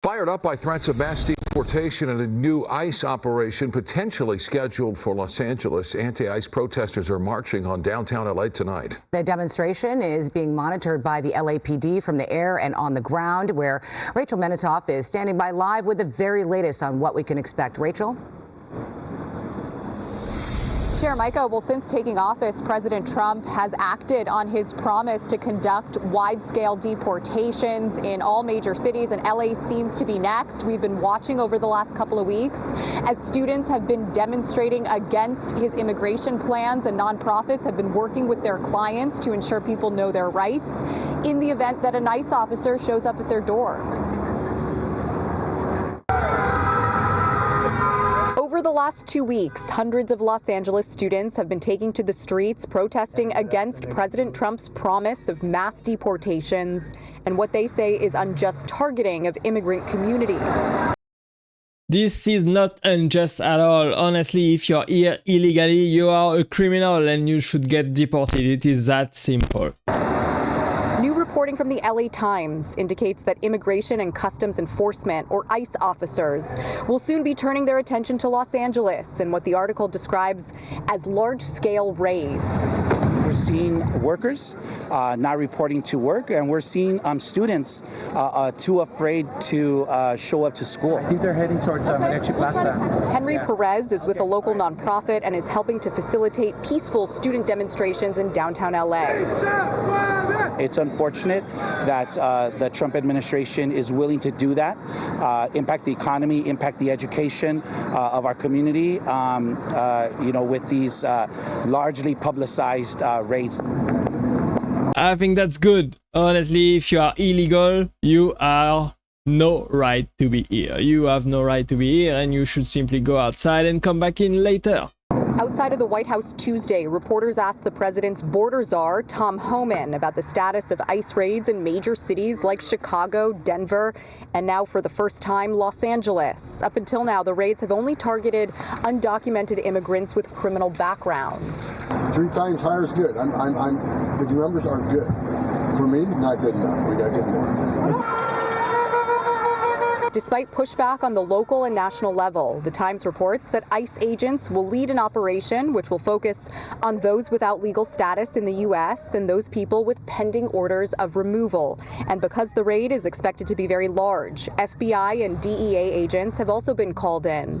Fired up by threats of mass deportation and a new ICE operation potentially scheduled for Los Angeles, anti-ICE protesters are marching on downtown LA tonight. The demonstration is being monitored by the LAPD from the air and on the ground, where Rachel Menitoff is standing by live with the very latest on what we can expect. Rachel? Sure, Micah. Well, since taking office, President Trump has acted on his promise to conduct wide-scale deportations in all major cities, and LA seems to be next. We've been watching over the last couple of weeks as students have been demonstrating against his immigration plans, and nonprofits have been working with their clients to ensure people know their rights in the event that an ICE officer shows up at their door. Over the last 2 weeks, hundreds of Los Angeles students have been taking to the streets protesting against President Trump's promise of mass deportations and what they say is unjust targeting of immigrant communities. This is not unjust at all. Honestly, if you're here illegally, you are a criminal and you should get deported. It is that simple. New reporting from the LA Times indicates that Immigration and Customs Enforcement, or ICE officers, will soon be turning their attention to Los Angeles in what the article describes as large-scale raids. We're seeing workers not reporting to work, and we're seeing students too afraid to show up to school. I think they're heading towards Medici Plaza. Henry Perez is with a local nonprofit and is helping to facilitate peaceful student demonstrations in downtown LA. It's unfortunate that the Trump administration is willing to do that, impact the economy, impact the education of our community, with these largely publicized raids. I think that's good. Honestly, if you are illegal, you have no right to be here. You have no right to be here, and you should simply go outside and come back in later. Outside of the White House Tuesday, reporters asked the president's border czar, Tom Homan, about the status of ICE raids in major cities like Chicago, Denver, and now for the first time, Los Angeles. Up until now, the raids have only targeted undocumented immigrants with criminal backgrounds. 3 times higher is good. The numbers are good. For me, not good enough. We got to get more. Despite pushback on the local and national level, the Times reports that ICE agents will lead an operation which will focus on those without legal status in the U.S. and those people with pending orders of removal. And because the raid is expected to be very large, FBI and DEA agents have also been called in.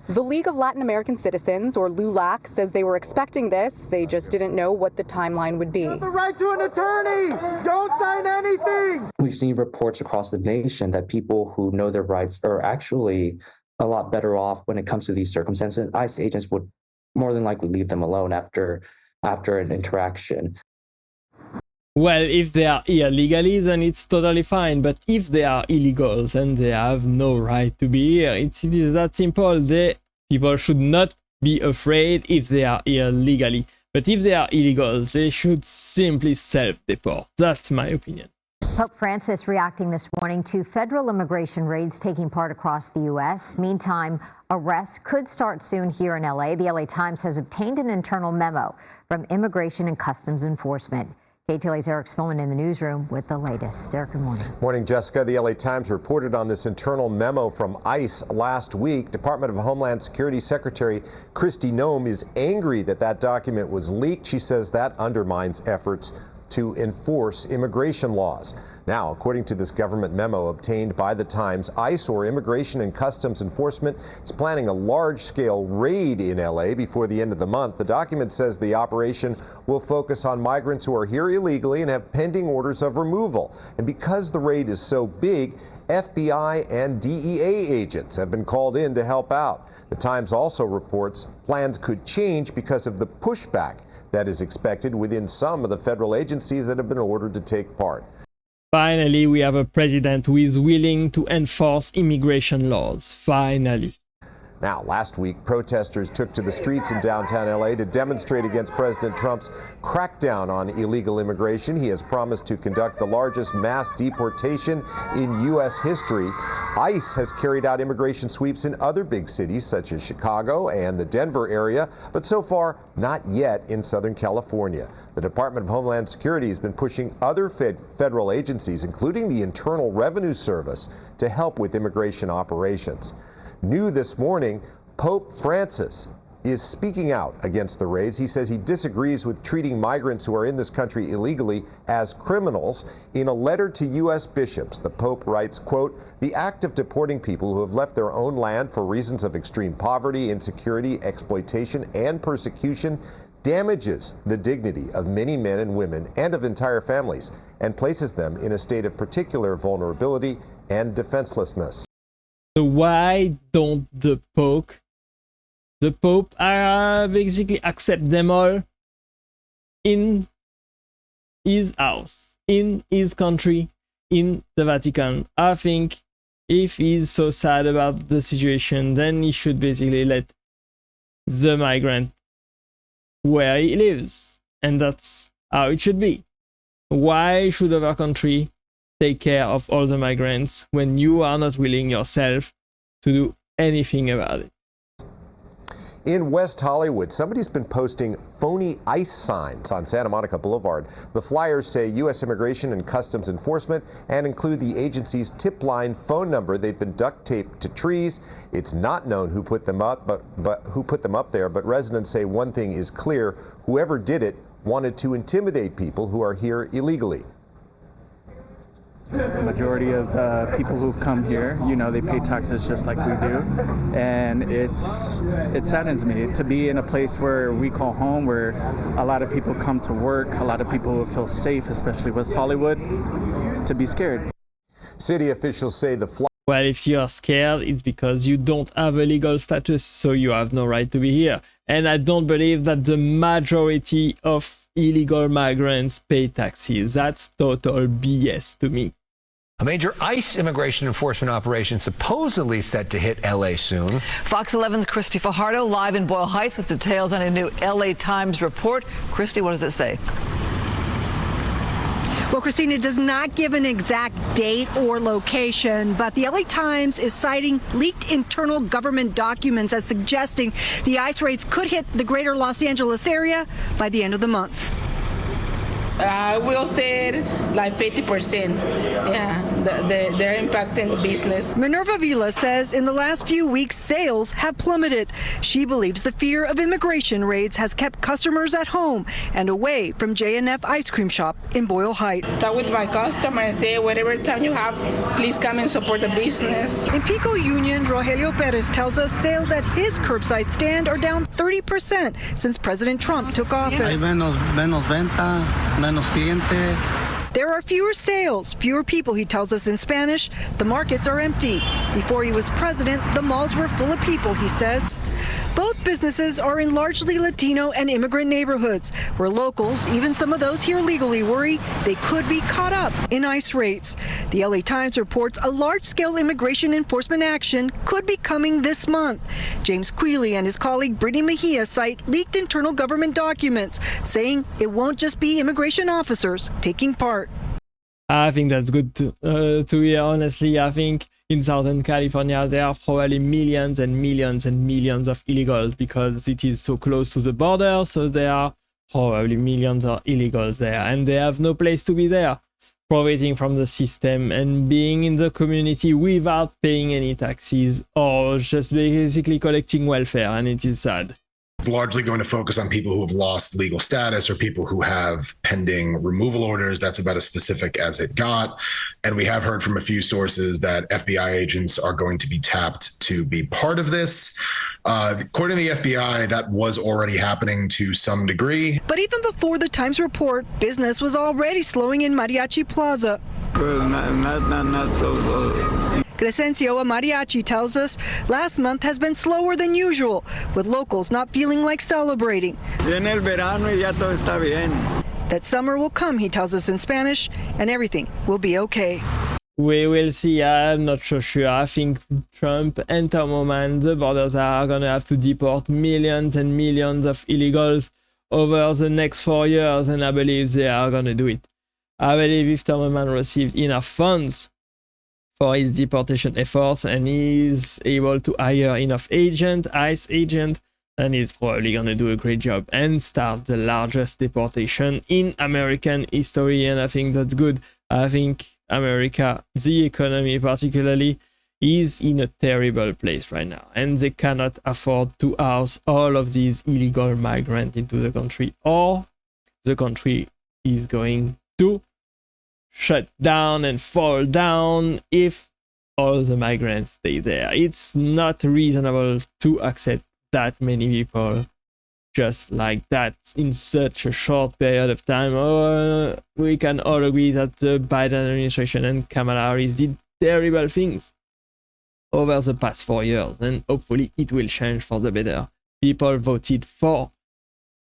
The League of Latin American Citizens, or LULAC, says they were expecting this. They just didn't know what the timeline would be. You have the right to an attorney! Don't sign anything! We've seen reports across the nation that people who know their rights are actually a lot better off when it comes to these circumstances. ICE agents would more than likely leave them alone after an interaction. Well, if they are here legally, then it's totally fine. But if they are illegals and they have no right to be here, it is that simple. People should not be afraid if they are here legally. But if they are illegals, they should simply self-deport. That's my opinion. Pope Francis reacting this morning to federal immigration raids taking part across the U.S. Meantime, arrests could start soon here in L.A. The L.A. Times has obtained an internal memo from Immigration and Customs Enforcement. KTLA's Eric Spillman in the newsroom with the latest. Eric, good morning. Morning, Jessica. The LA Times reported on this internal memo from ICE last week. Department of Homeland Security Secretary Kristi Noem is angry that that document was leaked. She says that undermines efforts to enforce immigration laws. Now, according to this government memo obtained by the Times, ICE, or Immigration and Customs Enforcement, is planning a large-scale raid in LA before the end of the month. The document says the operation will focus on migrants who are here illegally and have pending orders of removal. And because the raid is so big, FBI and DEA agents have been called in to help out. The Times also reports plans could change because of the pushback that is expected within some of the federal agencies that have been ordered to take part. Finally, we have a president who is willing to enforce immigration laws. Finally. Now, last week, protesters took to the streets in downtown LA to demonstrate against President Trump's crackdown on illegal immigration. He has promised to conduct the largest mass deportation in U.S. history. ICE has carried out immigration sweeps in other big cities such as Chicago and the Denver area, but so far, not yet in Southern California. The Department of Homeland Security has been pushing other federal agencies, including the Internal Revenue Service, to help with immigration operations. New this morning, Pope Francis is speaking out against the raids. He says he disagrees with treating migrants who are in this country illegally as criminals. In a letter to U.S. bishops, the Pope writes, quote, "The act of deporting people who have left their own land for reasons of extreme poverty, insecurity, exploitation, and persecution damages the dignity of many men and women and of entire families and places them in a state of particular vulnerability and defenselessness." So why don't the Pope basically accept them all in his house, in his country, in the Vatican? I think if he's so sad about the situation, then he should basically let the migrant where he lives. And that's how it should be. Why should our country take care of all the migrants when you are not willing yourself to do anything about it? In West Hollywood, somebody's been posting phony ICE signs on Santa Monica Boulevard. The flyers say U.S. Immigration and Customs Enforcement and include the agency's tip line phone number. They've been duct taped to trees. It's not known who put them up, but who put them up there. But residents say one thing is clear: whoever did it wanted to intimidate people who are here illegally. The majority of people who've come here, they pay taxes just like we do, and it saddens me to be in a place where we call home, where a lot of people come to work, a lot of people feel safe, especially West Hollywood, to be scared. City officials say well, if you are scared, it's because you don't have a legal status, so you have no right to be here. And I don't believe that the majority of illegal migrants pay taxes. That's total BS to me. A major ICE immigration enforcement operation supposedly set to hit L.A. soon. Fox 11's Christy Fajardo live in Boyle Heights with details on a new L.A. Times report. Christy, what does it say? Well, Christina, does not give an exact date or location, but the LA Times is citing leaked internal government documents as suggesting the ICE raids could hit the greater Los Angeles area by the end of the month. I will say like 50%. Yeah, they're impacting the business. Minerva Vila says in the last few weeks, sales have plummeted. She believes the fear of immigration raids has kept customers at home and away from J&F Ice Cream Shop in Boyle Heights. Talk with my customer and say, whatever time you have, please come and support the business. In Pico Union, Rogelio Perez tells us sales at his curbside stand are down 30% since President Trump took office. Menos ventas, menos clientes. There are fewer sales, fewer people, he tells us in Spanish. The markets are empty. Before he was president, the malls were full of people, he says. Both businesses are in largely Latino and immigrant neighborhoods, where locals, even some of those here legally, worry they could be caught up in ICE raids. The LA Times reports a large-scale immigration enforcement action could be coming this month. James Quealy and his colleague Brittany Mejia cite leaked internal government documents, saying it won't just be immigration officers taking part. I think that's good to hear, honestly. I think in Southern California, there are probably millions and millions and millions of illegals because it is so close to the border. So there are probably millions of illegals there and they have no place to be there, profiting from the system and being in the community without paying any taxes or just basically collecting welfare. And it is sad. It's largely going to focus on people who have lost legal status or people who have pending removal orders. That's about as specific as it got. And we have heard from a few sources that FBI agents are going to be tapped to be part of this. According to the FBI, that was already happening to some degree. But even before the Times report, business was already slowing in Mariachi Plaza. Well, not so. Crescencio, a mariachi, tells us last month has been slower than usual, with locals not feeling like celebrating. Viene el verano y ya todo está bien. That summer will come, he tells us in Spanish, and everything will be okay. We will see. I'm not so sure. I think Trump and Tom Homan, the borders are gonna have to deport millions and millions of illegals over the next 4 years, and I believe they are gonna do it. I believe if Tom Homan received enough funds for his deportation efforts and is able to hire enough ICE agent, then he's probably gonna do a great job and start the largest deportation in American history, and I think that's good. I think America, the economy particularly, is in a terrible place right now, and they cannot afford to house all of these illegal migrants into the country, or the country is going to shut down and fall down if all the migrants stay there. It's not reasonable to accept that many people just like that in such a short period of time. We can all agree that the Biden administration and Kamala Harris did terrible things over the past 4 years, and hopefully it will change for the better. People voted for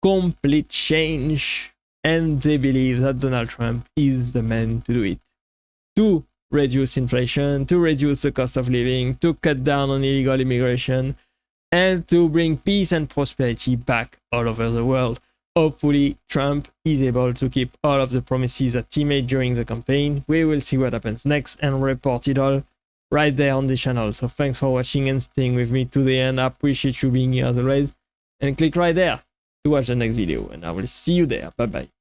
complete change, and they believe that Donald Trump is the man to do it. To reduce inflation, to reduce the cost of living, to cut down on illegal immigration, and to bring peace and prosperity back all over the world. Hopefully, Trump is able to keep all of the promises that he made during the campaign. We will see what happens next and report it all right there on the channel. So thanks for watching and staying with me to the end. I appreciate you being here as always. And click right there to watch the next video, and I will see you there. Bye bye.